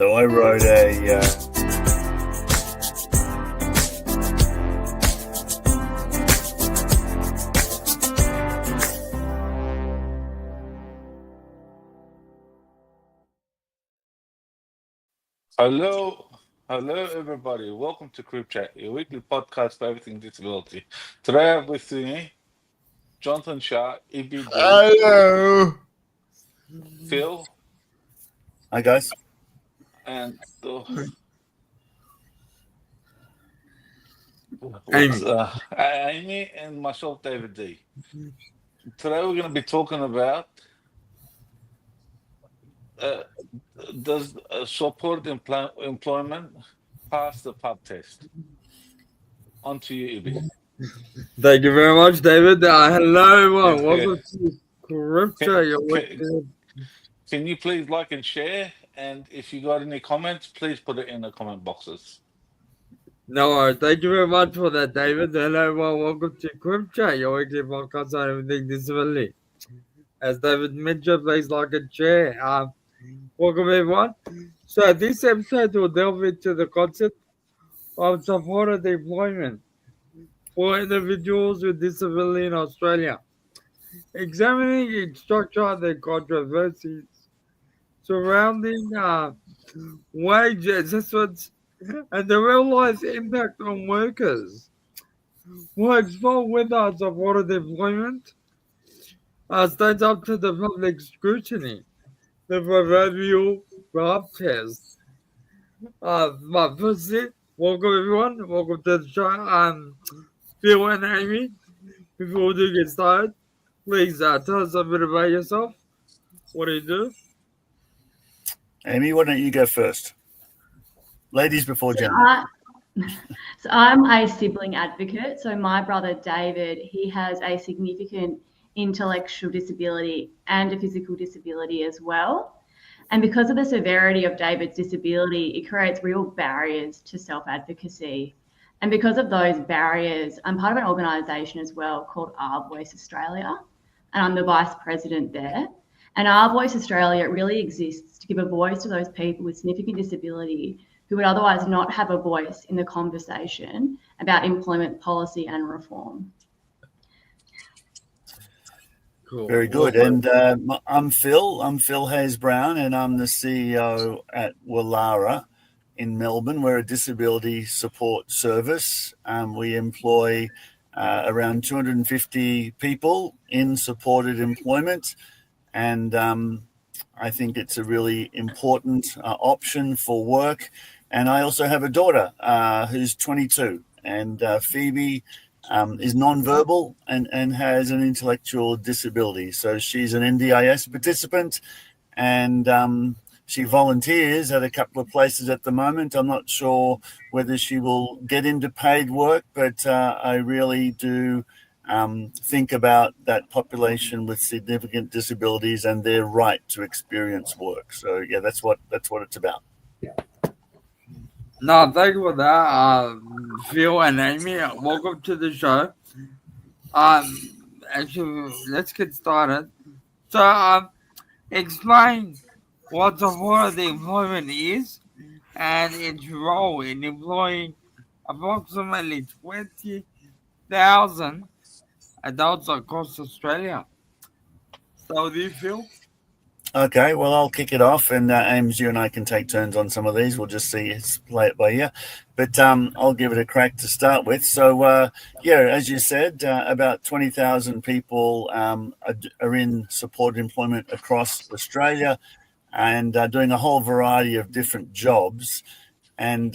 So I wrote a Hello, everybody. Welcome to CeipChat, your weekly podcast for everything disability. Today I have with me Jonathan Shah, EBD, Hello. Phil, hi guys. and Amy. Amy, and myself, David D. Today we're going to be talking about uh, does supported employment pass the pub test? On to you, EB. Thank you very much, David. Hello, everyone. Yeah, yeah. Welcome to Scripture. Can you please like and share? And if you got any comments, please put it in the comment boxes. No worries. Thank you very much for that, David. Hello, everyone. Welcome to Scripture, your weekly podcast on everything disability. As David mentioned, please like and share. Welcome, everyone. So, this episode will delve into the concept of supported employment for individuals with disability in Australia, examining its structure and the controversies surrounding wage assessments and the real life impact on workers. We'll explore whether supported employment stands up to the public scrutiny, the proverbial rub test. But firstly, welcome everyone. Welcome to the show. Phil and Amy, before we do get started, please tell us a bit about yourself. What do you do? Amy, why don't you go first? Ladies before gentlemen. So I'm a sibling advocate. So my brother David, he has a significant intellectual disability and a physical disability as well. And because of the severity of David's disability, it creates real barriers to self-advocacy. And because of those barriers, I'm part of an organisation as well called Our Voice Australia, and I'm the vice president there. And Our Voice Australia really exists to give a voice to those people with significant disability who would otherwise not have a voice in the conversation about employment policy and reform. Cool. Very good. And I'm Phil. I'm Phil Hayes-Brown, and I'm the CEO at Wallara in Melbourne. We're a disability support service. We employ around 250 people in supported employment, and I think it's a really important option for work. And I also have a daughter who's 22, and Phoebe is nonverbal and has an intellectual disability. So she's an NDIS participant, and she volunteers at a couple of places at the moment. I'm not sure whether she will get into paid work, but I really do think about that population with significant disabilities and their right to experience work. So yeah, that's what it's about. No, thank you for that, Phil and Amy. Welcome to the show. Actually, let's get started. So, explain what supported employment is and its role in employing approximately 20,000 adults across Australia. So, do you feel? Okay, well, I'll kick it off, and Ames, you and I can take turns on some of these. We'll just play it by ear, but I'll give it a crack to start with. So, yeah, as you said, about 20,000 people are in supported employment across Australia, and doing a whole variety of different jobs, and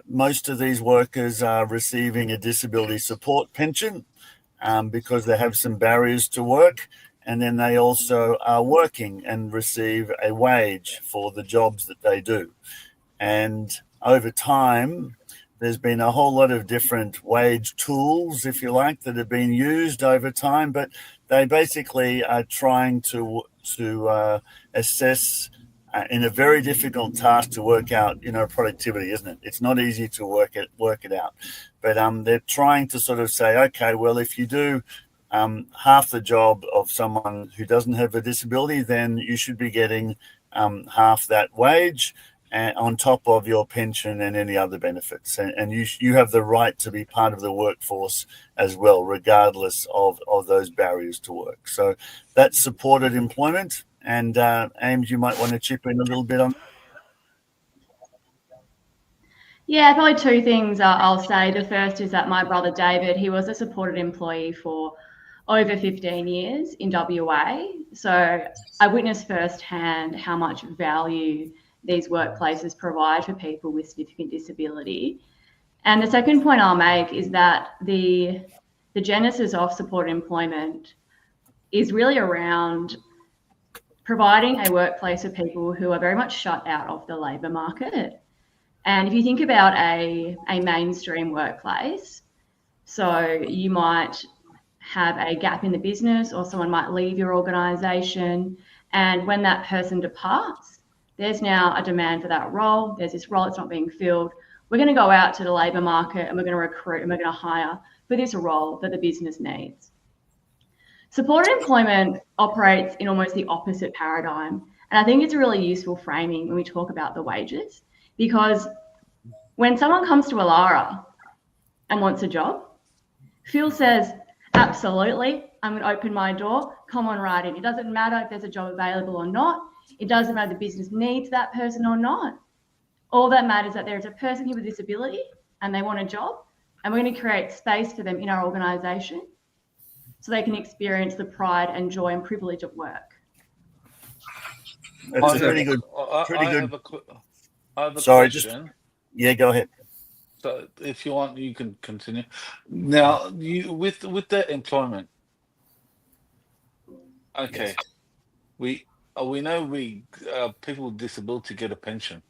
most of these workers are receiving a disability support pension. Because they have some barriers to work, and then they also are working and receive a wage for the jobs that they do. And over time, there's been a whole lot of different wage tools, if you like, that have been used over time, but they basically are trying to assess in a very difficult task to work out, productivity, isn't it? It's not easy to work it out. But they're trying to sort of say, okay, well, if you do half the job of someone who doesn't have a disability, then you should be getting half that wage and on top of your pension and any other benefits. And you have the right to be part of the workforce as well, regardless of those barriers to work. So that's supported employment. And Ames, you might want to chip in a little bit on. Yeah, probably two things I'll say. The first is that my brother David, he was a supported employee for over 15 years in WA. So I witnessed firsthand how much value these workplaces provide for people with significant disability. And the second point I'll make is that the genesis of supported employment is really around providing a workplace for people who are very much shut out of the labour market. And if you think about a mainstream workplace, so you might have a gap in the business or someone might leave your organisation, and when that person departs, there's now a demand for that role. There's this role that's not being filled. We're going to go out to the labour market and we're going to recruit and we're going to hire for this role that the business needs. Supported employment operates in almost the opposite paradigm. And I think it's a really useful framing when we talk about the wages, because when someone comes to Alara and wants a job, Phil says, absolutely, I'm going to open my door, come on right in. It doesn't matter if there's a job available or not. It doesn't matter if the business needs that person or not. All that matters is that there is a person here with a disability and they want a job, and we're going to create space for them in our organisation so they can experience the pride and joy and privilege of work. That's a pretty good. I have a Sorry, question. Yeah, go ahead. So if you want, you can continue. Now, you with the employment. Okay, yes. we know people with disability get a pension.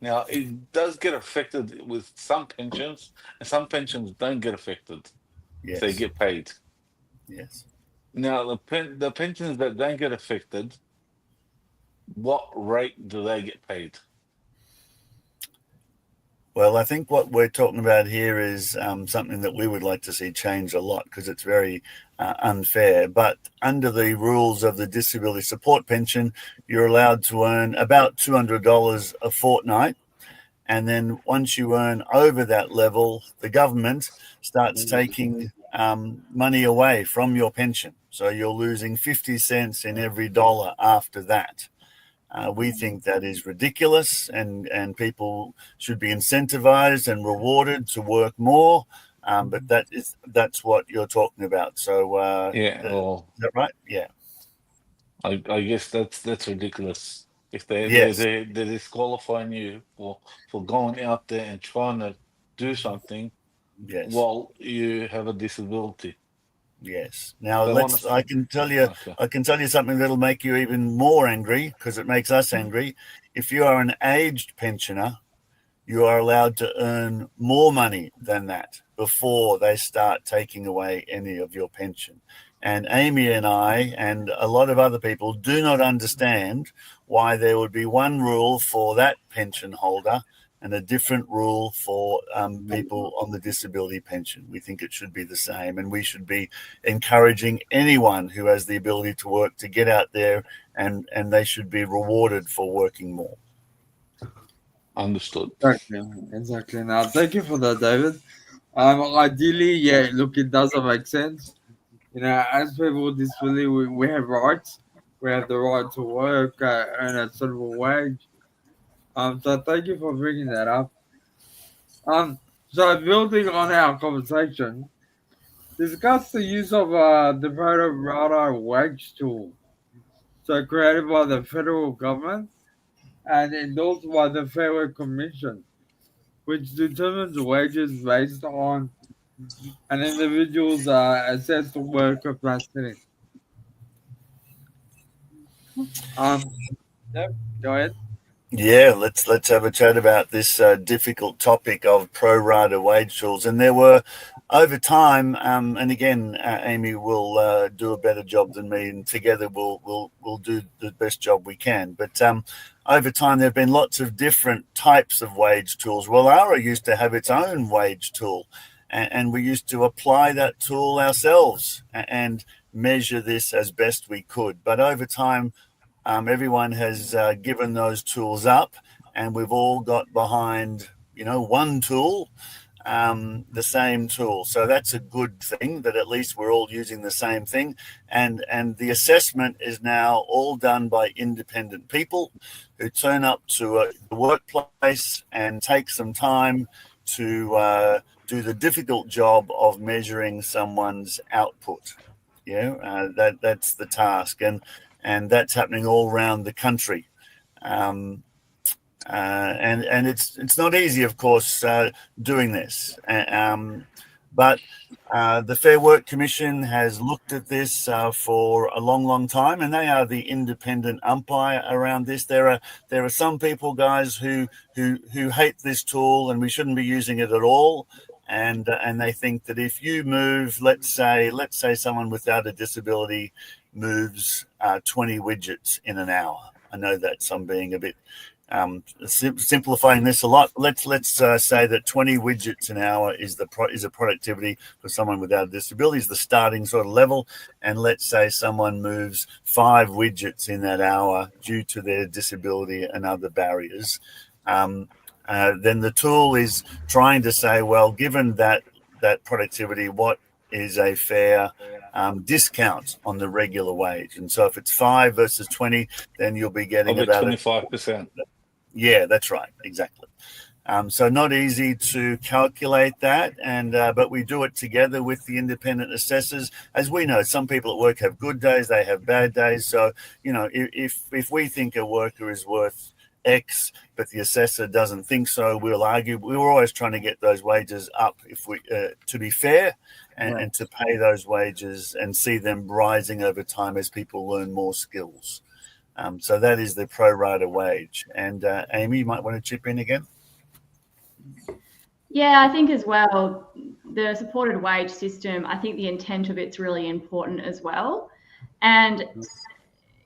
Now, it does get affected with some pensions, and some pensions don't get affected. Yes. They get paid. Yes. Now, the pensions that don't get affected, what rate do they get paid? Well, I think what we're talking about here is something that we would like to see change a lot, because it's very unfair. But under the rules of the disability support pension, you're allowed to earn about $200 a fortnight. And then once you earn over that level, the government starts taking money away from your pension. So you're losing 50 cents in every dollar after that. We think that is ridiculous, and people should be incentivized and rewarded to work more. But that's what you're talking about. So Yeah, well, is that right? Yeah. I guess that's ridiculous. If Yes. they're disqualifying you for going out there and trying to do something Yes. while you have a disability. Yes. Now They I can tell you Okay. I can tell you something that'll make you even more angry, because it makes us angry. If you are an aged pensioner, you are allowed to earn more money than that before they start taking away any of your pension. And Amy and I and a lot of other people do not understand why there would be one rule for that pension holder and a different rule for people on the disability pension. We think it should be the same, and we should be encouraging anyone who has the ability to work to get out there, and they should be rewarded for working more. Understood. Exactly. Now, thank you for that, David. Ideally, yeah, look, it doesn't make sense. As people with disability, we have rights. We have the right to work, earn a suitable wage. So thank you for bringing that up. So building on our conversation, discuss the use of the pro rata wage tool. So created by the federal government and endorsed by the Fair Work Commission, which determines wages based on an individual's assessed work capacity. Yep, go ahead. Yeah, let's have a chat about this difficult topic of pro rata wage tools. And there were, over time, and again, Amy will do a better job than me, and together we'll do the best job we can. But over time, there have been lots of different types of wage tools. Well, ARA used to have its own wage tool, and we used to apply that tool ourselves and measure this as best we could. But over time, everyone has given those tools up, and we've all got behind, one tool, the same tool. So that's a good thing, that at least we're all using the same thing. And the assessment is now all done by independent people who turn up to the workplace and take some time to do the difficult job of measuring someone's output. That's the task, and that's happening all around the country. And it's not easy, of course, doing this. But the Fair Work Commission has looked at this for a long, long time, and they are the independent umpire around this. There are some people, guys, who hate this tool, and we shouldn't be using it at all. And they think that if you move, let's say someone without a disability moves 20 widgets in an hour. I know that I'm being a bit simplifying this a lot. Let's say that 20 widgets an hour is a productivity for someone without a disability, is the starting sort of level. And let's say someone moves 5 widgets in that hour due to their disability and other barriers. Then the tool is trying to say, well, given that productivity, what is a fair discount on the regular wage? And so if it's 5 versus 20, then you'll be getting about 25%. Yeah, that's right, exactly. So not easy to calculate that, but we do it together with the independent assessors. As we know, some people at work have good days, they have bad days. So if we think a worker is worth X, but the assessor doesn't think so, we'll argue. We were always trying to get those wages up to be fair and to pay those wages and see them rising over time as people learn more skills. So that is the pro rata wage. And Amy, you might want to chip in again. Yeah, I think as well, the supported wage system, I think the intent of it's really important as well. And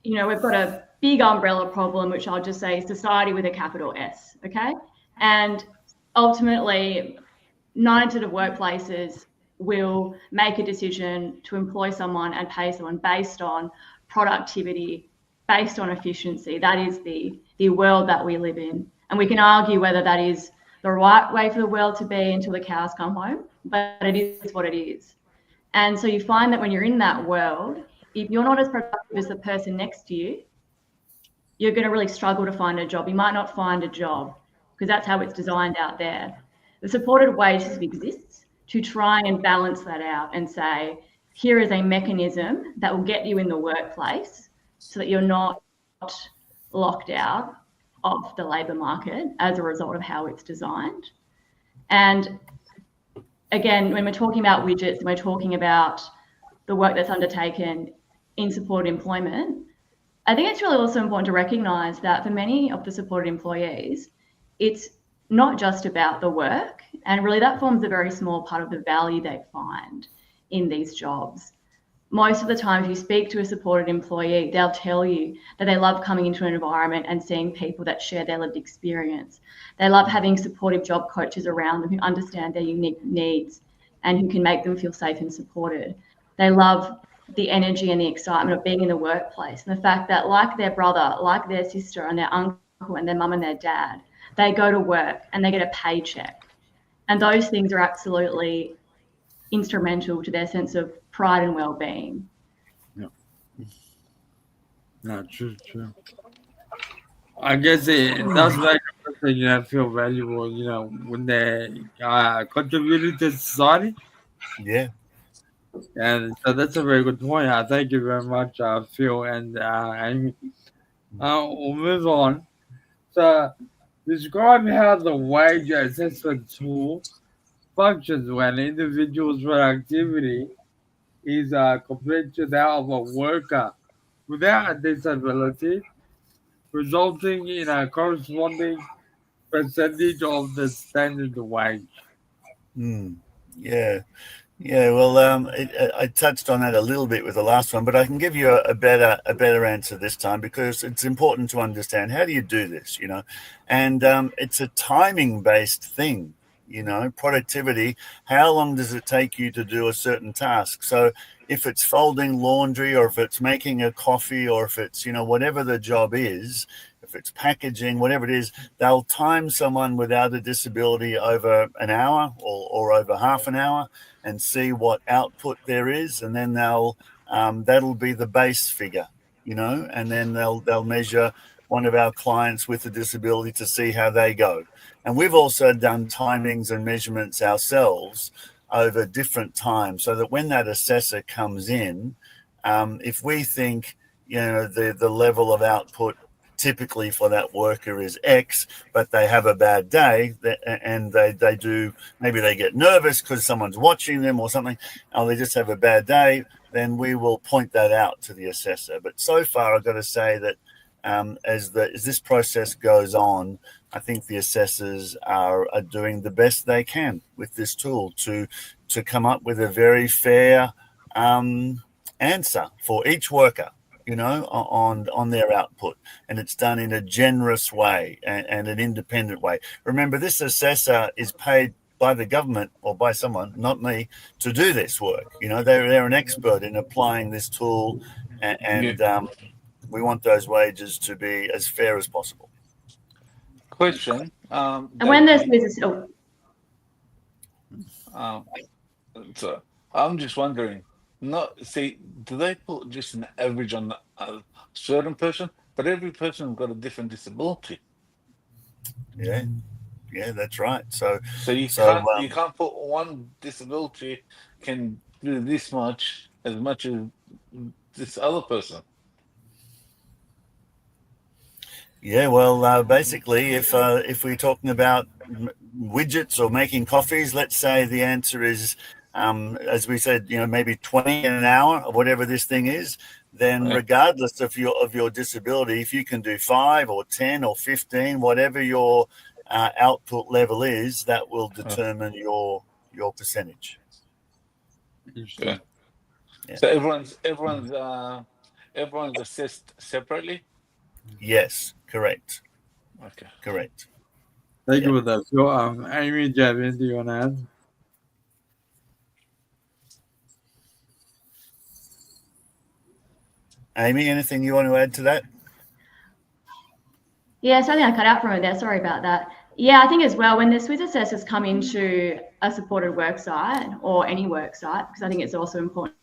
we've got a big umbrella problem, which I'll just say is society with a capital S, okay? And ultimately, 90% of workplaces will make a decision to employ someone and pay someone based on productivity, based on efficiency. That is the world that we live in. And we can argue whether that is the right way for the world to be until the cows come home, but it is what it is. And so you find that when you're in that world, if you're not as productive as the person next to you, you're going to really struggle to find a job. You might not find a job because that's how it's designed out there. The supported wage system exists to try and balance that out and say, here is a mechanism that will get you in the workplace so that you're not locked out of the labour market as a result of how it's designed. And again, when we're talking about widgets, and we're talking about the work that's undertaken in supported employment, I think it's really also important to recognise that for many of the supported employees, it's not just about the work, and really that forms a very small part of the value they find in these jobs. Most of the time, if you speak to a supported employee, they'll tell you that they love coming into an environment and seeing people that share their lived experience. They love having supportive job coaches around them who understand their unique needs and who can make them feel safe and supported. They love the energy and the excitement of being in the workplace, and the fact that, like their brother, like their sister and their uncle and their mum and their dad, they go to work and they get a paycheck. And those things are absolutely instrumental to their sense of pride and well-being. Yeah. No, true. I guess it does make a person, feel valuable, when they contributed to society. Yeah. And so that's a very good point. Thank you very much, Phil and Amy. We'll move on. So, describe how the wage assessment tool functions when individuals' productivity is compared to that of a worker without a disability, resulting in a corresponding percentage of the standard wage. Yeah. Well, I touched on that a little bit with the last one, but I can give you a better answer this time, because it's important to understand how do you do this, and it's a timing-based thing. productivity. How long does it take you to do a certain task? So if it's folding laundry, or if it's making a coffee, or if it's, whatever the job is, if it's packaging, whatever it is, they'll time someone without a disability over an hour or over half an hour and see what output there is. And then that'll be the base figure, and then they'll measure one of our clients with a disability to see how they go. And we've also done timings and measurements ourselves over different times, so that when that assessor comes in, if we think, the level of output typically for that worker is X, but they have a bad day, and they do, maybe they get nervous because someone's watching them or something, or they just have a bad day, then we will point that out to the assessor. But so far, I've got to say that as this process goes on, I think the assessors are doing the best they can with this tool to come up with a very fair answer for each worker, on their output. And it's done in a generous way and an independent way. Remember, this assessor is paid by the government or by someone, not me, to do this work. They're an expert in applying this tool, and we want those wages to be as fair as possible. Question. And when there's so I'm just wondering, do they put just an average on a certain person? But every person's got a different disability. Yeah, that's right. So you can't put one disability can do this much as this other person. Yeah, well, basically, if we're talking about widgets or making coffees, let's say the answer is, as we said, maybe 20 an hour or whatever this thing is, then regardless of your disability, if you can do 5 or 10 or 15, whatever your output level is, that will determine your percentage. Yeah. So everyone's assessed separately? Yes, correct. Okay. Correct. Thank you for that. So, Amy, do you have anything you want to add? Amy, anything you want to add to that? Yeah, something I cut out from it there. Sorry about that. Yeah, I think as well, when the Swiss assessors come into a supported work site or any work site, because I think it's also important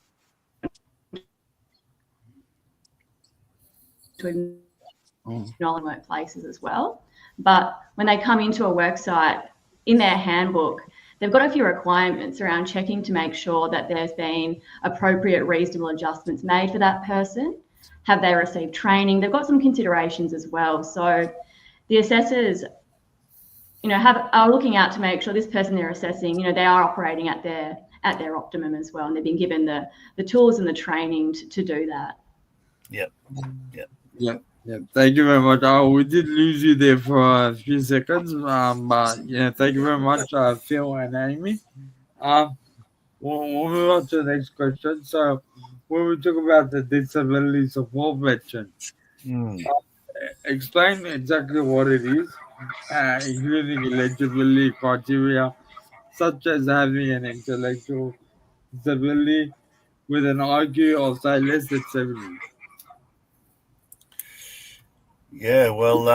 to acknowledge workplaces as well. But when they come into a work site, in their handbook, they've got a few requirements around checking to make sure that there's been appropriate, reasonable adjustments made for that person. Have they received training? They've got some considerations as well. So the assessors, are looking out to make sure this person they're assessing, they are operating at their optimum as well, and they've been given the tools and the training to do that. Yep. Thank you very much. We did lose you there for a few seconds, but thank you very much, Phil and Amy. We'll move on to the next question. So, when we talk about the disability support pension, explain exactly what it is, including eligibility criteria, such as having an intellectual disability with an IQ of say less than 70. Yeah, well,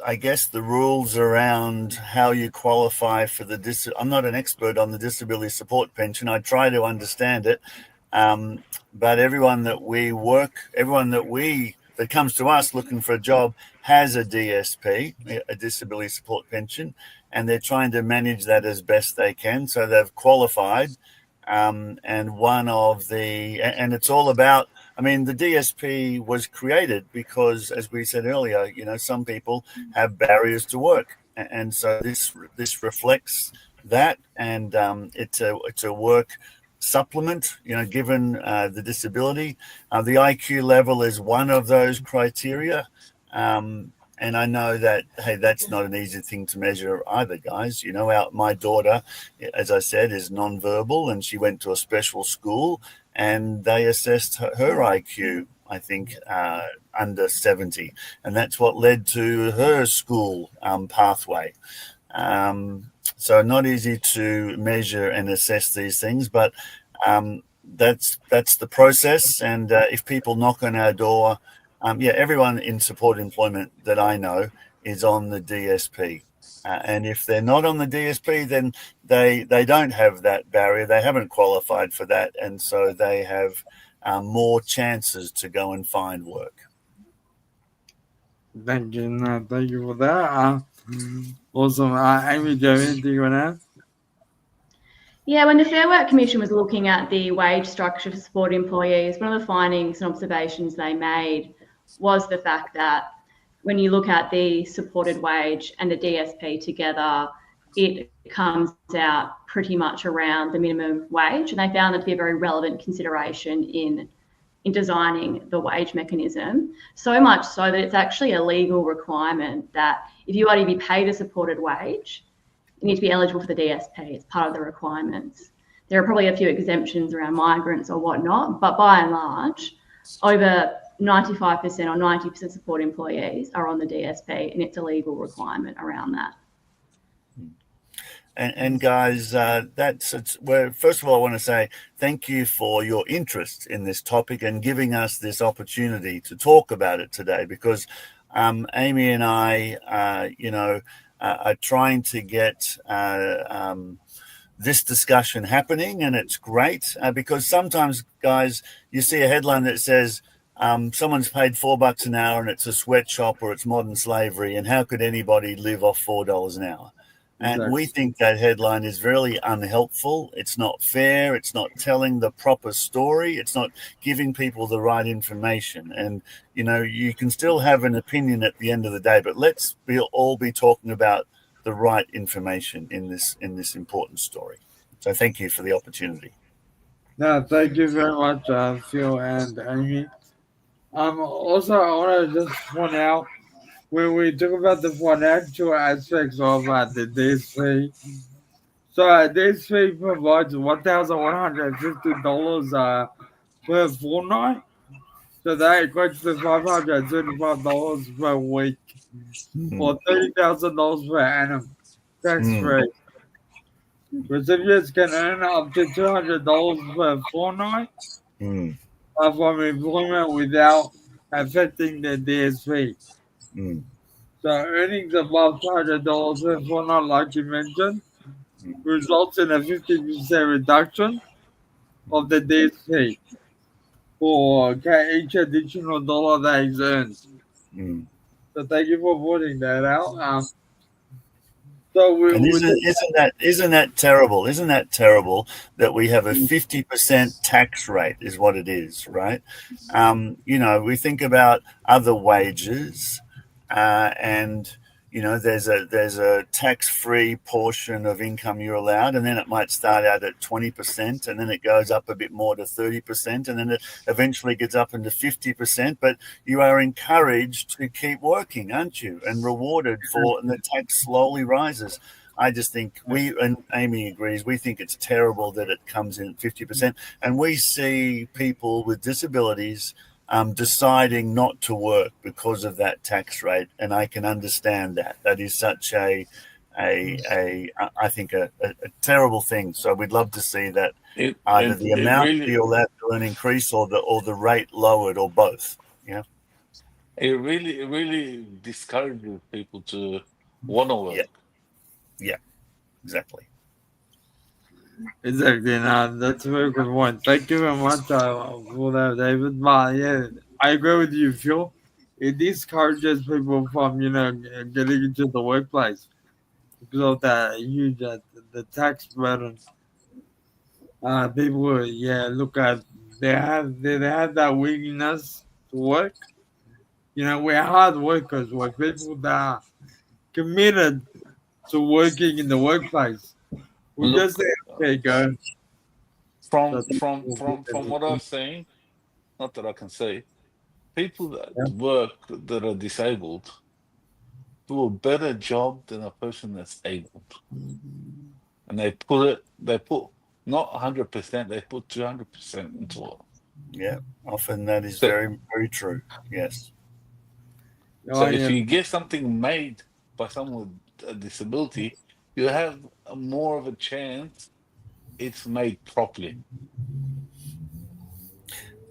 I guess the rules around how you qualify for I'm not an expert on the disability support pension. I try to understand it, but everyone that comes to us looking for a job has a DSP, a disability support pension, and they're trying to manage that as best they can. So they've qualified, and it's all about. I mean, the DSP was created because, as we said earlier, some people have barriers to work, and so this reflects that, and it's a work supplement, given the disability. The IQ level is one of those criteria, and I know that, hey, that's not an easy thing to measure either, guys. My daughter, as I said, is nonverbal, and she went to a special school, and they assessed her IQ, I think, under 70. And that's what led to her school pathway. So not easy to measure and assess these things, but that's the process. And if people knock on our door, everyone in support employment that I know is on the DSP. And if they're not on the DSP, then they don't have that barrier. They haven't qualified for that, and so they have more chances to go and find work. Thank you for that. Awesome. Amy, do you have anything you want to add? Yeah, when the Fair Work Commission was looking at the wage structure for support employees, one of the findings and observations they made was the fact that when you look at the supported wage and the DSP together, it comes out pretty much around the minimum wage. And they found that to be a very relevant consideration in designing the wage mechanism, so much so that it's actually a legal requirement that if you are to be paid a supported wage, you need to be eligible for the DSP. It's part of the requirements. There are probably a few exemptions around migrants or whatnot, but by and large, over 95% or 90% support employees are on the DSP, and it's a legal requirement around that. And guys, first of all, I want to say thank you for your interest in this topic and giving us this opportunity to talk about it today, because Amy and I, are trying to get this discussion happening, and it's great because sometimes, guys, you see a headline that says someone's paid $4 an hour and it's a sweatshop or it's modern slavery, and how could anybody live off $4 an hour? And Exactly. we think that headline is really unhelpful. It's not fair. It's not telling the proper story. It's not giving people the right information. And, you can still have an opinion at the end of the day, but let's all be talking about the right information in this important story. So thank you for the opportunity. No, thank you very much, Phil and Amy. Also, I want to just point out, when we talk about the financial aspects of the DSP, so DSP provides $1,150 per fortnight. So that equates to $535 per week, or $30,000 per annum, tax-free. Recipients can earn up to $200 per fortnight from employment without affecting the DSP. So earnings above $200 per fortnight, like you mentioned, results in a 50% reduction of the DSP for each additional dollar that is earned. So thank you for pointing that out. Isn't that terrible? Isn't that terrible that we have a 50% tax rate is what it is, right? We think about other wages, and there's a tax-free portion of income you're allowed, and then it might start out at 20%, and then it goes up a bit more to 30%, and then it eventually gets up into 50%. But you are encouraged to keep working, aren't you? And rewarded and the tax slowly rises. I just think and Amy agrees, we think it's terrible that it comes in at 50%. And we see people with disabilities deciding not to work because of that tax rate, and I can understand that. That is such I think a terrible thing. So we'd love to see that either the amount you're allowed to earn increase or the rate lowered, or both. Yeah, it really discourages people to want to work. Yeah, exactly. Exactly, that's a very good point. Thank you very much for that, David. But yeah, I agree with you, Phil. It discourages people from getting into the workplace because of that huge the tax burden. People look at they have that willingness to work. We're hard workers. We're people that are committed to working in the workplace. We just say, okay, go. From what I'm saying, not that I can say, people that work that are disabled do a better job than a person that's able. And they put not 100%, they put 200% into it. Yeah, often that is very, very true. Yes. So if you get something made by someone with a disability, you have more of a chance it's made properly.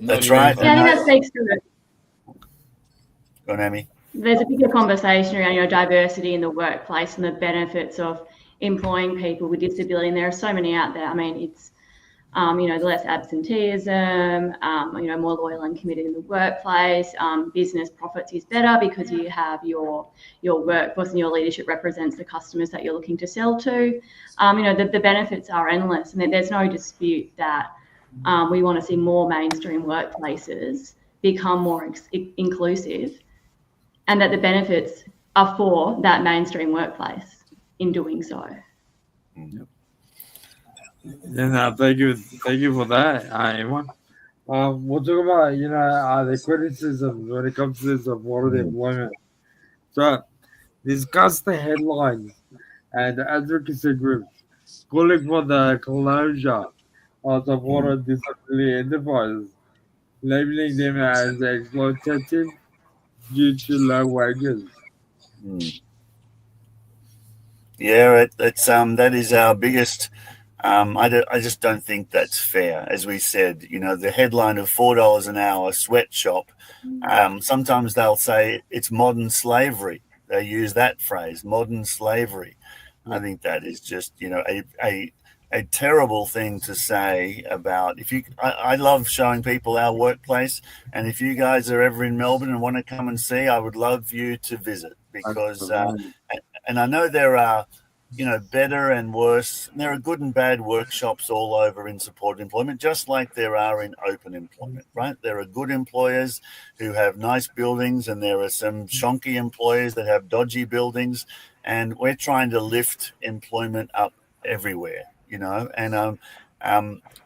That's right. Yeah, I think that speaks to it. Go on, Amy. There's a bigger conversation around diversity in the workplace and the benefits of employing people with disability, and there are so many out there. I mean, it's less absenteeism, more loyal and committed in the workplace. Business profits is better because you have your workforce and your leadership represents the customers that you're looking to sell to. The benefits are endless, and there's no dispute that we want to see more mainstream workplaces become more inclusive, and that the benefits are for that mainstream workplace in doing so. Yeah, thank you for that, Emma. We'll talk about the criticisms when it comes to supported employment. So, discuss the headlines and the advocacy groups calling for the closure of supported disability enterprises, labeling them as exploitative due to low wages. Yeah, it's that is our biggest. I just don't think that's fair. As we said, the headline of $4 an hour sweatshop. Sometimes they'll say it's modern slavery. They use that phrase, modern slavery. I think that is just a terrible thing to say about. I love showing people our workplace, and if you guys are ever in Melbourne and want to come and see, I would love you to visit because. And I know there are, better and worse. There are good and bad workshops all over in supported employment, just like there are in open employment, right? There are good employers who have nice buildings, and there are some shonky employers that have dodgy buildings, and we're trying to lift employment up everywhere,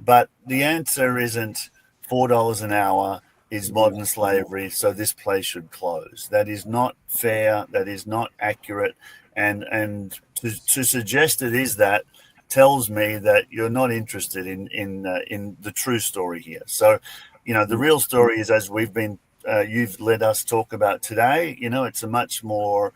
but the answer isn't $4 an hour is modern slavery, so this place should close. That is not fair. That is not accurate. And to suggest it is that tells me that you're not interested in the true story here. So, the real story is, as we've been, you've let us talk about today. It's a much more.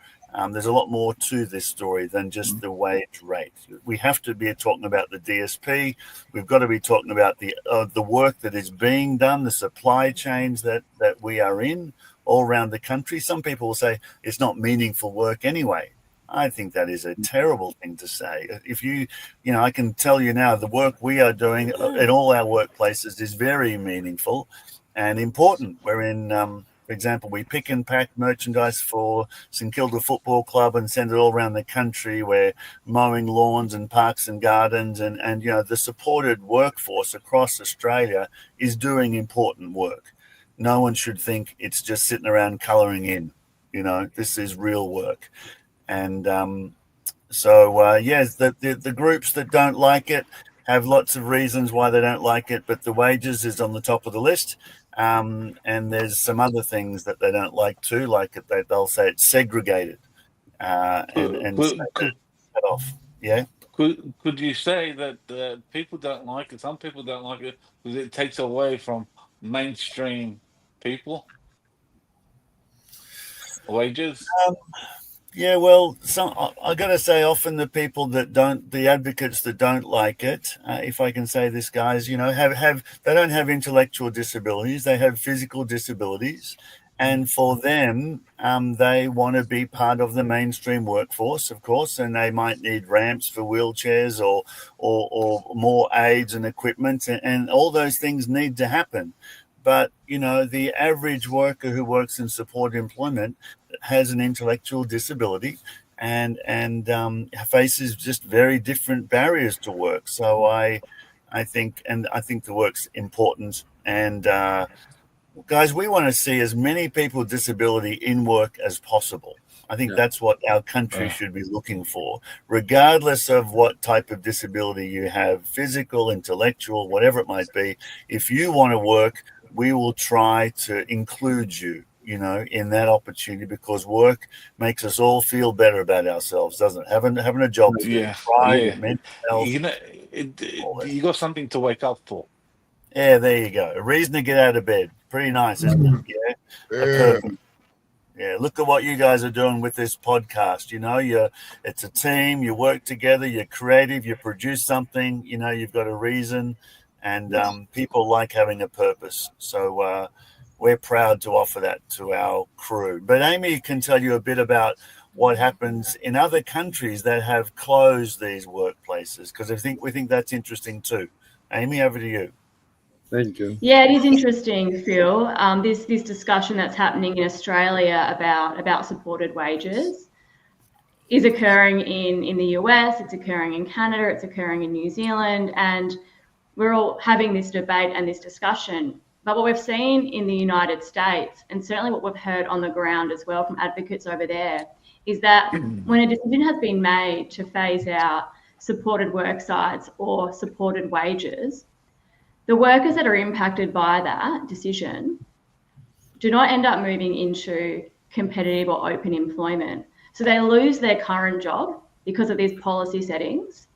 There's a lot more to this story than just the wage rate. We have to be talking about the DSP. We've got to be talking about the work that is being done, the supply chains that we are in all around the country. Some people will say it's not meaningful work anyway. I think that is a terrible thing to say. If I can tell you now, the work we are doing in all our workplaces is very meaningful and important. We're in, for example, we pick and pack merchandise for St Kilda Football Club and send it all around the country. We're mowing lawns and parks and gardens, and the supported workforce across Australia is doing important work. No one should think it's just sitting around colouring in. This is real work. And yes, the groups that don't like it have lots of reasons why they don't like it, but the wages is on the top of the list. And there's some other things that they don't like too, like they'll say it's segregated and cut off. Yeah. Could you say that people don't like it? Some people don't like it because it takes away from mainstream people wages. Yeah, well, I got to say, often the people the advocates that don't like it, if I can say this, guys, they don't have intellectual disabilities, they have physical disabilities, and for them, they want to be part of the mainstream workforce, of course, and they might need ramps for wheelchairs or more aids and equipment, and all those things need to happen. But, the average worker who works in supported employment has an intellectual disability and faces just very different barriers to work. So I think the work's important. And guys, we want to see as many people with disability in work as possible. I think that's what our country should be looking for, regardless of what type of disability you have, physical, intellectual, whatever it might be. If you want to work, we will try to include you, in that opportunity, because work makes us all feel better about ourselves, doesn't it? Having a job to do, pride, mental health. You got something to wake up for. Yeah, there you go. A reason to get out of bed. Pretty nice, isn't it? Yeah. Perfect. Yeah, look at what you guys are doing with this podcast. You know, it's a team. You work together. You're creative. You produce something. You know, you've got a reason, and people like having a purpose. So we're proud to offer that to our crew. But Amy can tell you a bit about what happens in other countries that have closed these workplaces, because we think that's interesting too. Amy, over to you. Thank you. Yeah, it is interesting, Phil. This discussion that's happening in Australia about supported wages is occurring in the US, it's occurring in Canada, it's occurring in New Zealand, and we're all having this debate and this discussion. But what we've seen in the United States, and certainly what we've heard on the ground as well from advocates over there, is that when a decision has been made to phase out supported work sites or supported wages, the workers that are impacted by that decision do not end up moving into competitive or open employment. So they lose their current job because of these policy settings.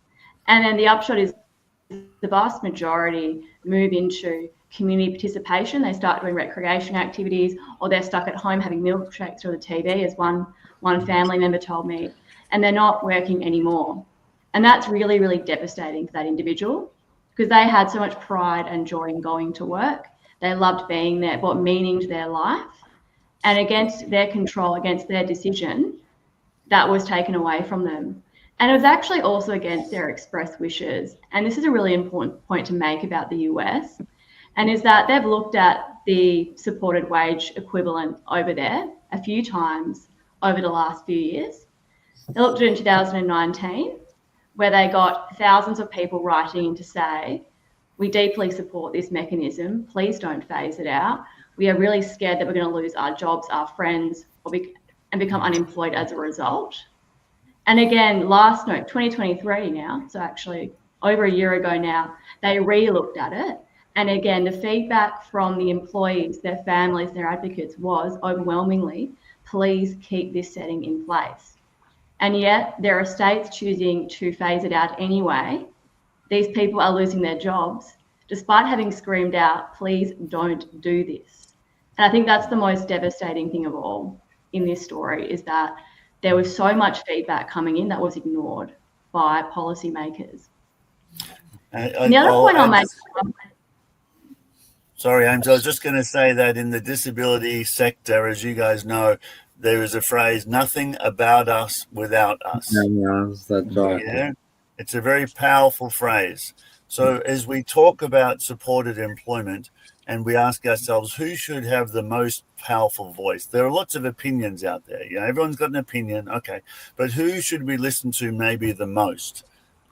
And then the upshot is the vast majority move into community participation. They start doing recreation activities, or they're stuck at home having milkshakes through the TV, as one family member told me, and they're not working anymore. And that's really, really devastating for that individual, because they had so much pride and joy in going to work. They loved being there, brought meaning to their life. And against their control, against their decision, that was taken away from them. And it was actually also against their express wishes. And this is a really important point to make about the US, and is that they've looked at the supported wage equivalent over there a few times over the last few years. They looked at it in 2019, where they got thousands of people writing in to say, we deeply support this mechanism, please don't phase it out. We are really scared that we're going to lose our jobs, our friends, and become unemployed as a result. And again, 2023 now, so actually over a year ago now, they re-looked at it. And again, the feedback from the employees, their families, their advocates was overwhelmingly, please keep this setting in place. And yet there are states choosing to phase it out anyway. These people are losing their jobs, despite having screamed out, please don't do this. And I think that's the most devastating thing of all in this story, is that there was so much feedback coming in that was ignored by policymakers. And the other point I'll make... Sorry, Ames, I was just going to say that in the disability sector, as you guys know, there is a phrase, nothing about us without us. That's right. Yeah, it's a very powerful phrase. So as we talk about supported employment and we ask ourselves, who should have the most powerful voice? There are lots of opinions out there. You know, everyone's got an opinion. Okay. But who should we listen to maybe the most?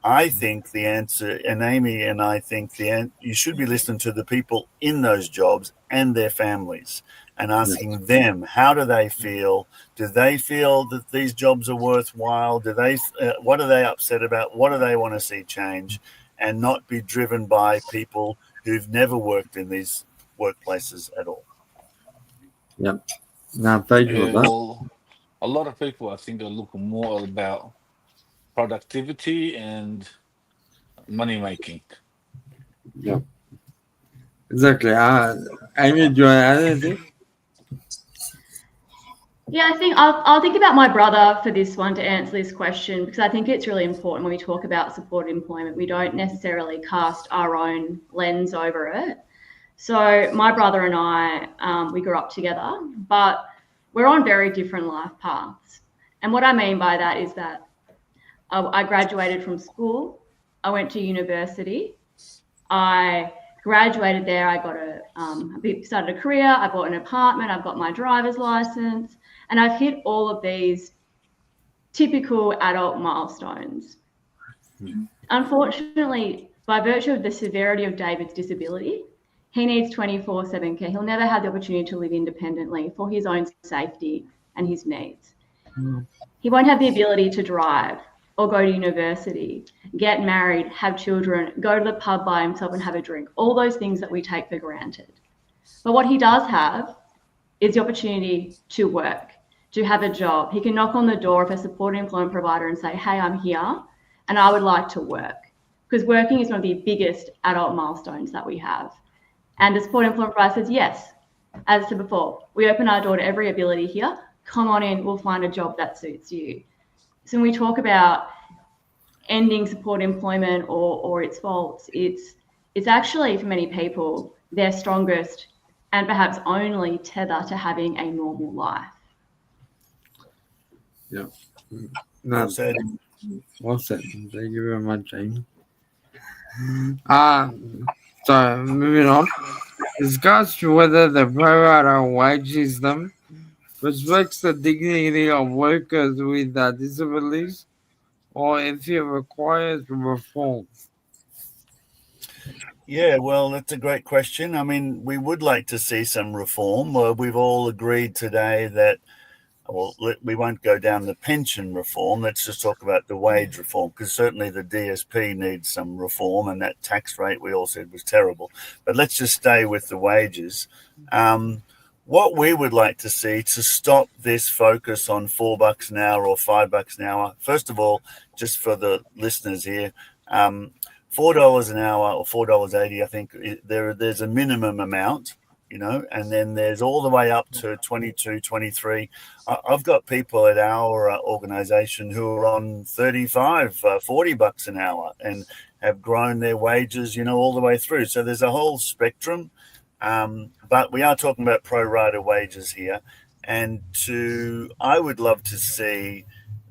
I think the answer, and Amy and I think you should be listening to the people in those jobs and their families and asking them, how do they feel? Do they feel that these jobs are worthwhile? What are they upset about? What do they want to see change? And not be driven by people who've never worked in these workplaces at all. Yeah. No, thank you. Well, a lot of people, I think, are looking more about productivity and money making. Yeah. Exactly. Amy, do you want to add anything? Yeah, I think I'll think about my brother for this one to answer this question, because I think it's really important when we talk about supported employment. We don't necessarily cast our own lens over it. So my brother and I, we grew up together, but we're on very different life paths. And what I mean by that is that I graduated from school. I went to university. I graduated there. I got started a career. I bought an apartment. I've got my driver's license. And I've hit all of these typical adult milestones. Unfortunately, by virtue of the severity of David's disability, he needs 24/7 care. He'll never have the opportunity to live independently for his own safety and his needs. He won't have the ability to drive or go to university, get married, have children, go to the pub by himself and have a drink, all those things that we take for granted. But what he does have is the opportunity to work, to have a job. He can knock on the door of a supported employment provider and say, hey, I'm here and I would like to work. Because working is one of the biggest adult milestones that we have. And the supported employment provider says, yes, as I said before, we open our door to every ability here. come on in, we'll find a job that suits you. So when we talk about ending support employment or its faults, it's actually, for many people, their strongest and perhaps only tether to having a normal life. Yeah. Well said. Well said. Thank you very much, Jamie. So moving on. Discuss whether the pro-rata wage system respects the dignity of workers with disabilities or if it requires reform. Yeah, well, that's a great question. I mean, we would like to see some reform. Well, we've all agreed today that, well, we won't go down the pension reform. Let's just talk about the wage reform, because certainly the DSP needs some reform, and that tax rate we all said was terrible. But let's just stay with the wages. What we would like to see to stop this focus on $4 an hour or $5 an hour. First of all, just for the listeners here, $4 an hour or $4.80, I think there's a minimum amount, and then there's all the way up to 22, 23. I've got people at our organization who are on 35, $40 an hour and have grown their wages, all the way through. So there's a whole spectrum. But we are talking about pro rata wages here. And I would love to see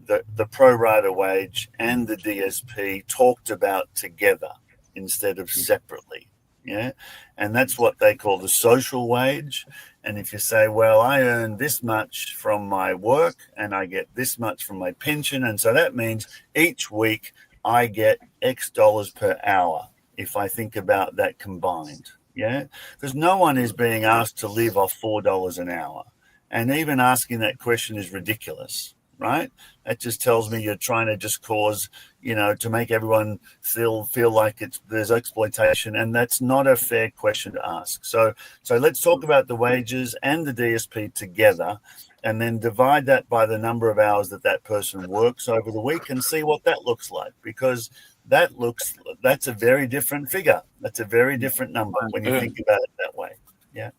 the pro rata wage and the DSP talked about together instead of separately. Yeah. And that's what they call the social wage. And if you say, well, I earn this much from my work and I get this much from my pension. And so that means each week I get X dollars per hour if I think about that combined. Yeah. Because no one is being asked to live off $4 an hour. And even asking that question is ridiculous. Right? That just tells me you're trying to just cause, to make everyone still feel like there's exploitation, and that's not a fair question to ask. So let's talk about the wages and the DSP together, and then divide that by the number of hours that person works over the week and see what that looks like, because that's a very different figure. That's a very different number when you think about it that way. Yeah.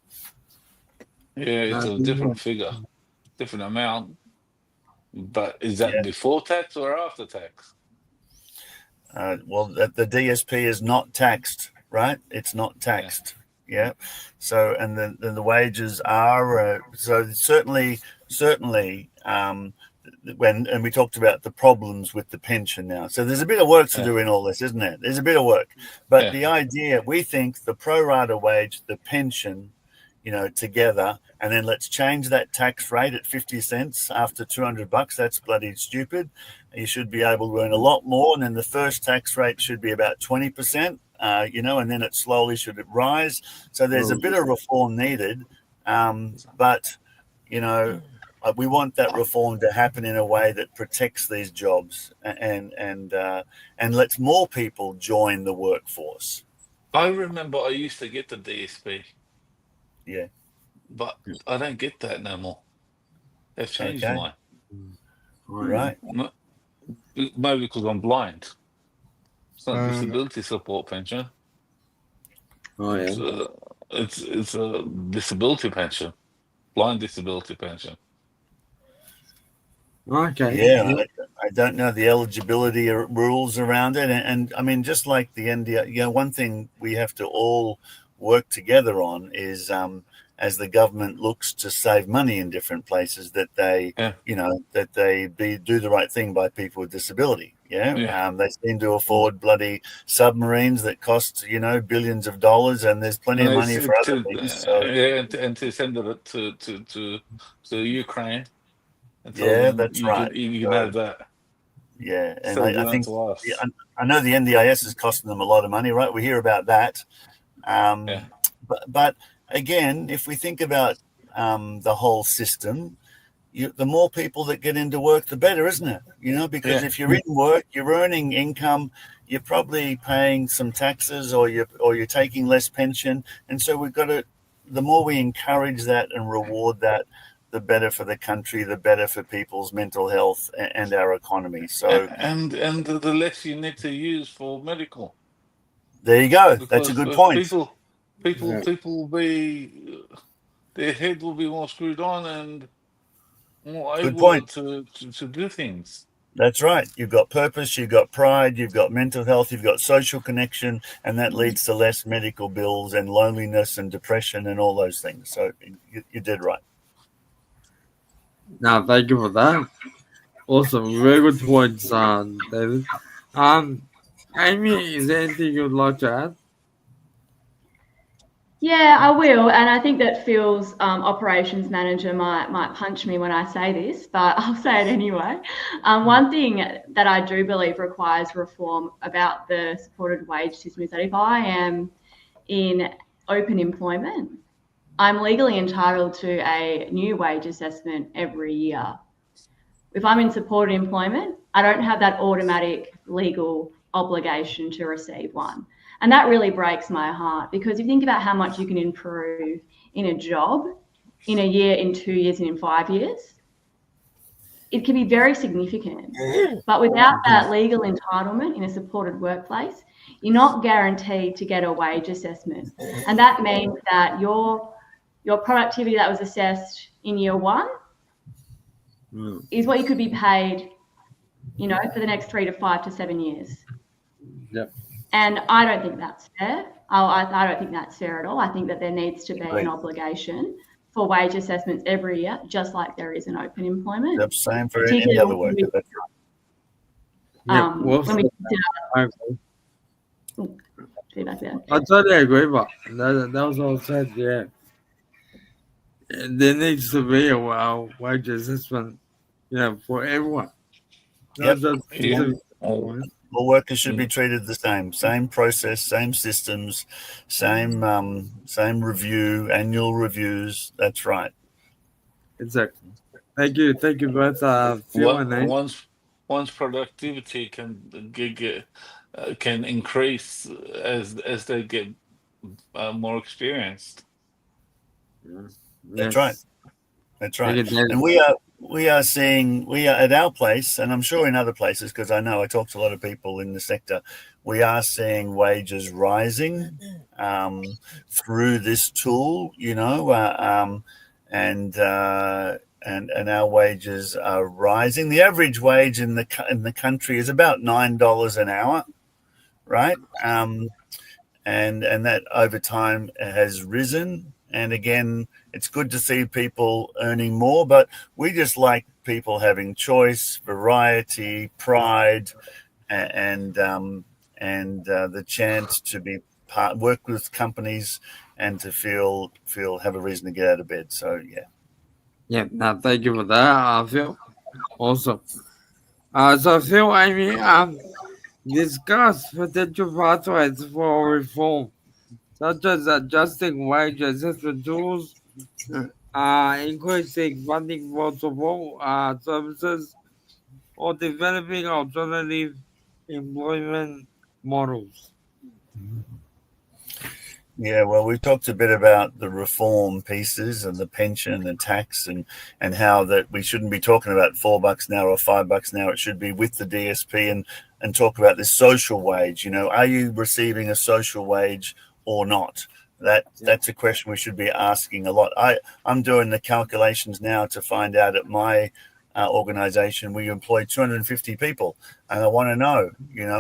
Yeah, it's a different figure, different amount. But is that before tax or after tax? Well, the DSP is not taxed, right? It's not taxed. Yeah. So, and then the wages are, so certainly, and we talked about the problems with the pension now. So there's a bit of work to do in all this, isn't there? There's a bit of work. But the idea, we think the pro rata wage, the pension, together, and then let's change that tax rate at 50 cents after $200. That's bloody stupid. You should be able to earn a lot more, and then the first tax rate should be about 20%, and then it slowly should rise. So there's a bit of reform needed, but we want that reform to happen in a way that protects these jobs and lets more people join the workforce. I remember I used to get the DSP. Yeah. But I don't get that no more. They've changed mine. Right. Maybe because I'm blind. It's not disability support pension. Oh, yeah. It's a disability pension. Blind disability pension. Okay. Yeah, I don't know the eligibility rules around it. And I mean, just like the NDI, one thing we have to all work together on is as the government looks to save money in different places, that they do the right thing by people with disability. They seem to afford bloody submarines that cost billions of dollars, and there's plenty of money for other things. So. And to send it to Ukraine. That's right. You can have that. Yeah, and I think I know the NDIS is costing them a lot of money, right? We hear about that. But again, if we think about the whole system, the more people that get into work, the better, isn't it? Because if you're in work, you're earning income, you're probably paying some taxes, or you're taking less pension, and so we've got to. The more we encourage that and reward that, the better for the country, the better for people's mental health and our economy. So and the less you need to use for medical. There you go. Because that's a good point. People will be, their head will be more screwed on, and more Good able point. to do things. That's right. You've got purpose, you've got pride, you've got mental health, you've got social connection, and that leads to less medical bills and loneliness and depression and all those things. So you did right. Now, thank you for that. Awesome, very good points, David. Amy, is there anything you'd like to add? Yeah, I will, and I think that Phil's operations manager might punch me when I say this, but I'll say it anyway. One thing that I do believe requires reform about the supported wage system is that if I am in open employment, I'm legally entitled to a new wage assessment every year. If I'm in supported employment, I don't have that automatic legal obligation to receive one. And that really breaks my heart, because if you think about how much you can improve in a job in a year, in 2 years, and in 5 years, it can be very significant. But without that legal entitlement in a supported workplace, you're not guaranteed to get a wage assessment. And that means that your productivity that was assessed in year 1 is what you could be paid, for the next 3 to 5 to 7 years. Yep. And I don't think that's fair. I don't think that's fair at all. I think that there needs to be an obligation for wage assessments every year, just like there is in open employment. Yep, same for any other worker. That's right. When we I totally agree, but that was all said. Yeah, there needs to be a wage assessment, for everyone. Yep. All workers should be treated the same process, same systems, same review, annual reviews. That's right. Exactly. Thank you both. Phil and Nate. Once productivity can increase as they get more experienced. That's right. That's right. And we are at our place, and I'm sure in other places, because I know I talk to a lot of people in the sector, we are seeing wages rising through this tool, and our wages are rising. The average wage in the country is about $9 an hour, right? And that over time has risen. And again, it's good to see people earning more, but we just like people having choice, variety, pride, and the chance to be work with companies and to have a reason to get out of bed. So yeah. Yeah. Now, thank you for that, Phil. Awesome. So Phil, Amy, discuss potential pathways for reform, such as adjusting wage assessment tools, increasing funding for support services, or developing alternative employment models. Yeah, well, we talked a bit about the reform pieces and the pension and the tax and how that we shouldn't be talking about $4 an hour or $5 an hour. It should be with the DSP and talk about this social wage. Are you receiving a social wage or not? That's a question we should be asking a lot. I'm doing the calculations now to find out at my organization we employ 250 people, and I want to know,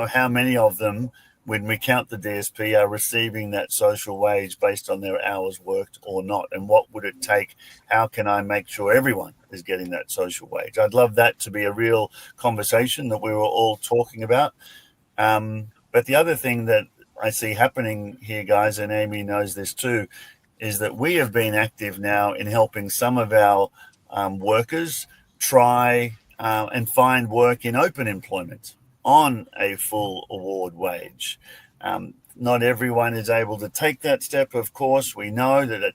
how many of them, when we count the DSP, are receiving that social wage based on their hours worked or not, and what would it take? How can I make sure everyone is getting that social wage? I'd love that to be a real conversation that we were all talking about. But the other thing that I see happening here, guys, and Amy knows this too, is that we have been active now in helping some of our workers try and find work in open employment on a full award wage. Not everyone is able to take that step, of course. We know that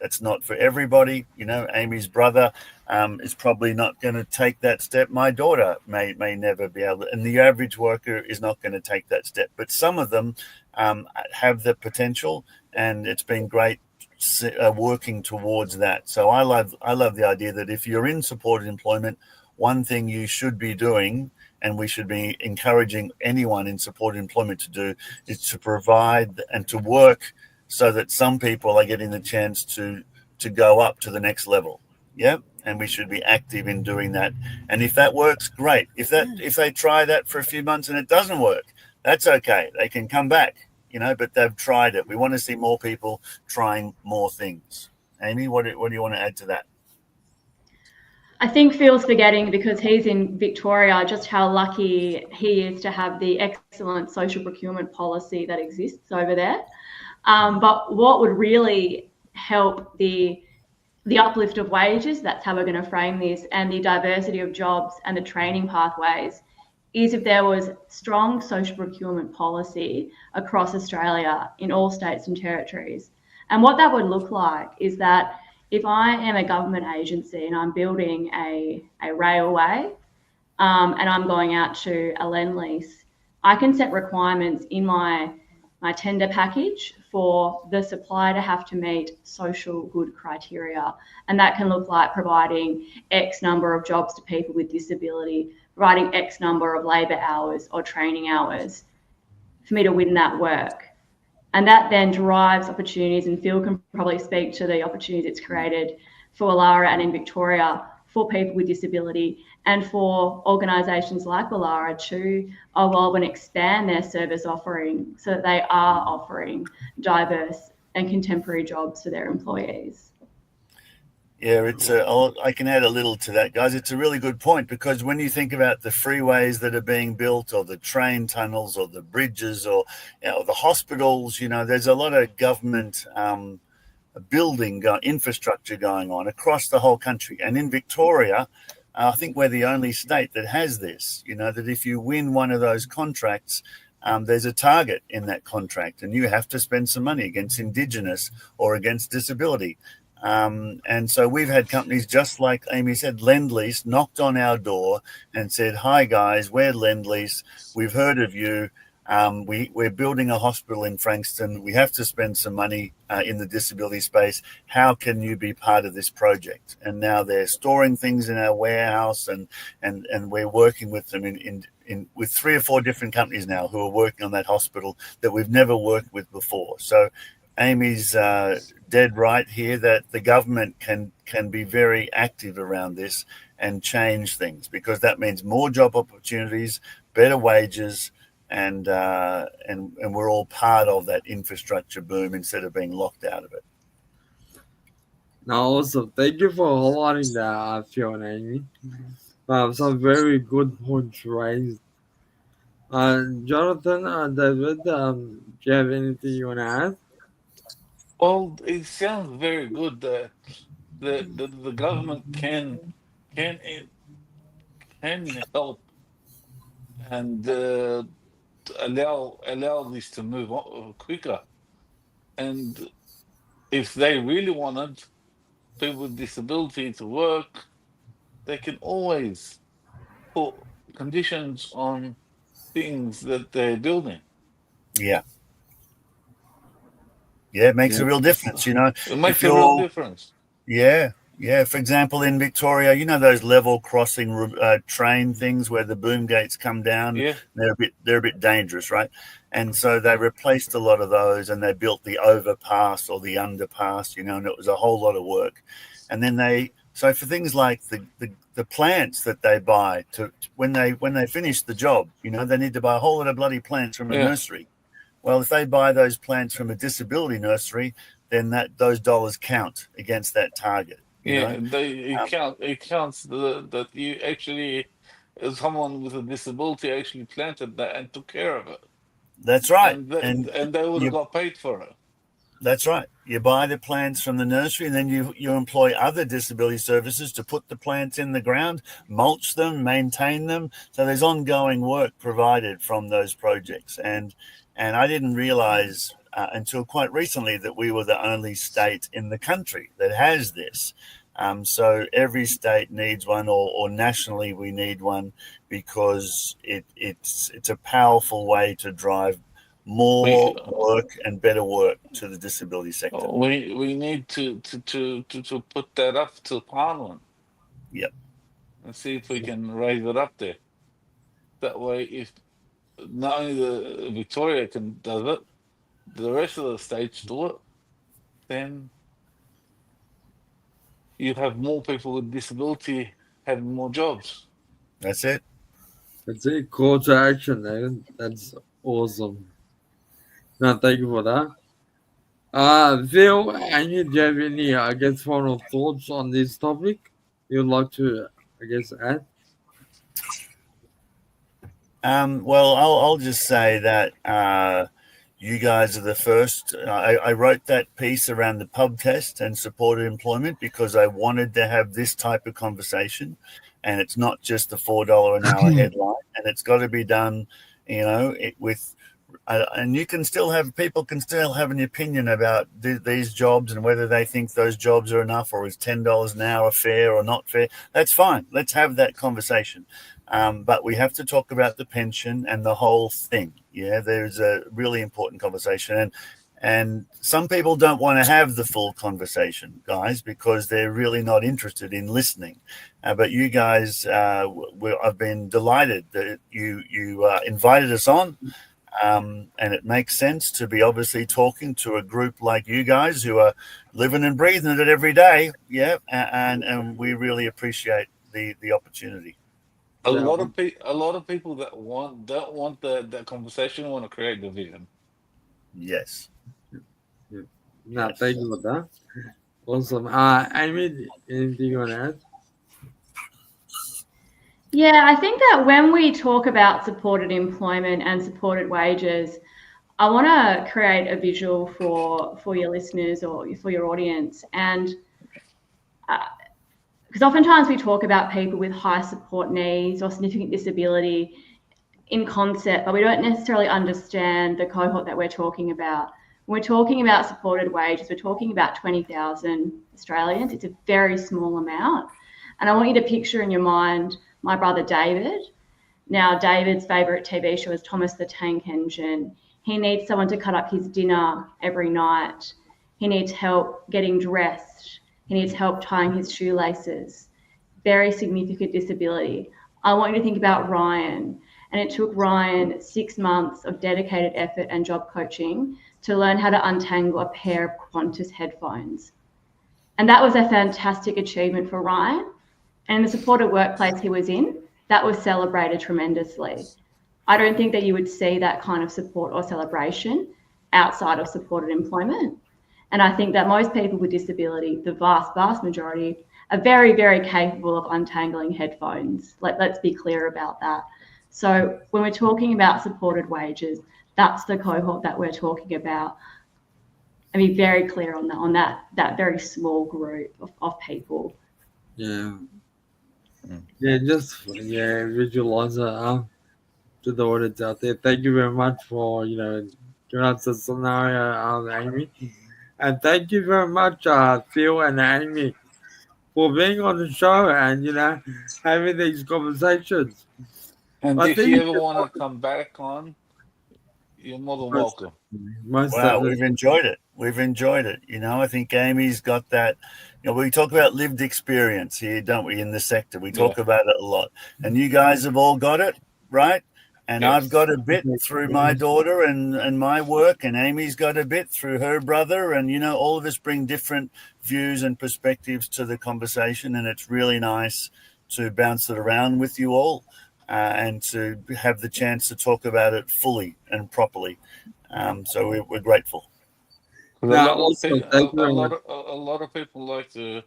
that's not for everybody. Amy's brother is probably not going to take that step. My daughter may never be able to, and the average worker is not going to take that step. But some of them have the potential, and it's been great working towards that. So I love the idea that if you're in supported employment, one thing you should be doing, and we should be encouraging anyone in supported employment to do, is to provide and to work so that some people are getting the chance to go up to the next level. Yeah. and we should be active in doing that. And if that works, great. If they try that for a few months and it doesn't work, that's okay. They can come back, but they've tried it. We want to see more people trying more things. Amy, what do you want to add to that? I think Phil's forgetting, because he's in Victoria, just how lucky he is to have the excellent social procurement policy that exists over there. But what would really help the uplift of wages, that's how we're going to frame this, and the diversity of jobs and the training pathways, is if there was strong social procurement policy across Australia in all states and territories. And what that would look like is that if I am a government agency and I'm building a railway, and I'm going out to a lend lease, I can set requirements in my tender package for the supplier to have to meet social good criteria. And that can look like providing X number of jobs to people with disability, providing X number of labour hours or training hours for me to win that work. And that then drives opportunities, and Phil can probably speak to the opportunities it's created for Woollahra and in Victoria for people with disability, and for organisations like Woollahra to evolve and expand their service offering so that they are offering diverse and contemporary jobs for their employees. Yeah, I can add a little to that, guys. It's a really good point, because when you think about the freeways that are being built, or the train tunnels, or the bridges, or the hospitals, there's a lot of government building infrastructure going on across the whole country. And in Victoria, I think we're the only state that has this, that if you win one of those contracts, there's a target in that contract, and you have to spend some money against Indigenous or against disability. And so we've had companies, just like Amy said, Lend-Lease, knocked on our door and said, "Hi guys, we're Lend-Lease. We've heard of you. We're building a hospital in Frankston. We have to spend some money in the disability space. How can you be part of this project?" And now they're storing things in our warehouse, and we're working with them with 3 or 4 different companies now who are working on that hospital that we've never worked with before. So Amy's dead right here, that the government can be very active around this and change things, because that means more job opportunities, better wages, and we're all part of that infrastructure boom instead of being locked out of it. Now, also, thank you for highlighting that, Phil and Amy. Some very good points raised. Jonathan and David, do you have anything you want to add? Well, it sounds very good that the government can help and allow this to move on quicker. And if they really wanted people with disability to work, they can always put conditions on things that they're building. Yeah. Yeah, it makes a real difference, It makes a real difference. Yeah. For example, in Victoria, those level crossing train things where the boom gates come down. Yeah. They're a bit dangerous, right? And so they replaced a lot of those, and they built the overpass or the underpass, and it was a whole lot of work. And then so for things like the plants that they buy when they finish the job, they need to buy a whole lot of bloody plants from a nursery. Well, if they buy those plants from a disability nursery, then those dollars count against that target. It counts that you actually, someone with a disability actually planted that and took care of it. That's right. And they would have got paid for it. That's right. You buy the plants from the nursery, and then you employ other disability services to put the plants in the ground, mulch them, maintain them. So there's ongoing work provided from those projects. And I didn't realize until quite recently that we were the only state in the country that has this. So every state needs one, or nationally we need one, because it's a powerful way to drive more work and better work to the disability sector. We need to put that up to Parliament. Yep. And see if we can raise it up there. That way, if not only the Victoria does it, the rest of the states do it, then you have more people with disability having more jobs. That's it. That's it. Call to action, man. That's awesome. No, thank you for that. Phil, Amy, do you have any, final thoughts on this topic you'd like to, add? Well, I'll just say that you guys are the first. I wrote that piece around the pub test and supported employment because I wanted to have this type of conversation, and it's not just the $4 an hour headline, and it's got to be done, with. And you can still have people can still have an opinion about these jobs and whether they think those jobs are enough or is $10 an hour fair or not fair. That's fine. Let's have that conversation. But we have to talk about the pension and the whole thing. Yeah, there's a really important conversation. And some people don't want to have the full conversation, guys, because they're really not interested in listening. But you guys, I've been delighted that you invited us on. And it makes sense to be obviously talking to a group like you guys who are living and breathing it every day. Yeah, and we really appreciate the opportunity. A lot of people that don't want that conversation want to create division. Yes. Yeah. No, thank you for that. Awesome. Amy, anything you want to add? Yeah, I think that when we talk about supported employment and supported wages, I want to create a visual for your listeners or for your audience. And because oftentimes we talk about people with high support needs or significant disability in concept, but we don't necessarily understand the cohort that we're talking about. When we're talking about supported wages, we're talking about 20,000 Australians. It's a very small amount. And I want you to picture in your mind my brother David. Now, David's favourite TV show is Thomas the Tank Engine. He needs someone to cut up his dinner every night. He needs help getting dressed. He needs help tying his shoelaces. Very significant disability. I want you to think about Ryan. And it took Ryan 6 months of dedicated effort and job coaching to learn how to untangle a pair of Qantas headphones. And that was a fantastic achievement for Ryan. And in the supported workplace he was in, that was celebrated tremendously. I don't think that you would see that kind of support or celebration outside of supported employment. And I think that most people with disability, the vast, vast majority, are very, very capable of untangling headphones. Let's be clear about that. So when we're talking about supported wages, that's the cohort that we're talking about. I mean, very clear on that very small group of people. Yeah. Yeah, just visualize it to the audience out there. Thank you very much for giving us the scenario, Amy, and thank you very much, Phil and Amy, for being on the show and having these conversations. And if you ever want to come back on, you're more than welcome. Wow, we've enjoyed it. I think Amy's got that. We talk about lived experience here, don't we, in the sector? We talk about it a lot. And you guys have all got it, right? And yes. I've got a bit through my daughter and my work, and Amy's got a bit through her brother. And, all of us bring different views and perspectives to the conversation. And it's really nice to bounce it around with you all and to have the chance to talk about it fully and properly. So we're grateful. A lot of people like to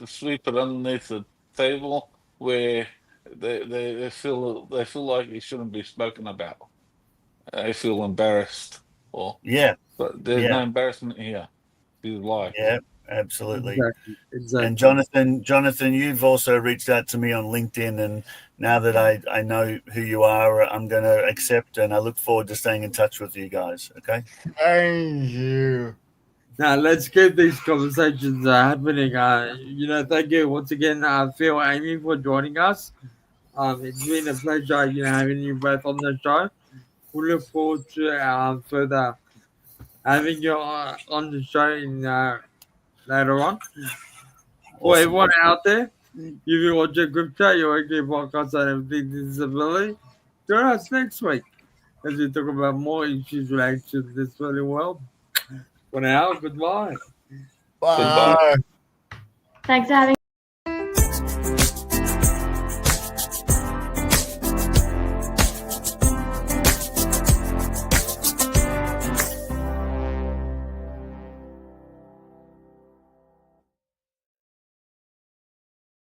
sweep it underneath the table where they feel like it shouldn't be spoken about. They feel embarrassed, but there's no embarrassment here. It's life. Yeah, absolutely. Exactly. And Jonathan, you've also reached out to me on LinkedIn, and now that I know who you are, I'm going to accept, and I look forward to staying in touch with you guys. Okay. Thank you. Now let's keep these conversations happening. Thank you once again, Phil, Amy, for joining us. It's been a pleasure, having you both on the show. We look forward to further having you on the show later on. For everyone out there, if you watch a group chat, you're working a podcast on everything disability, join us next week as we talk about more issues related to this really world. For now, goodbye. Bye. Thanks for having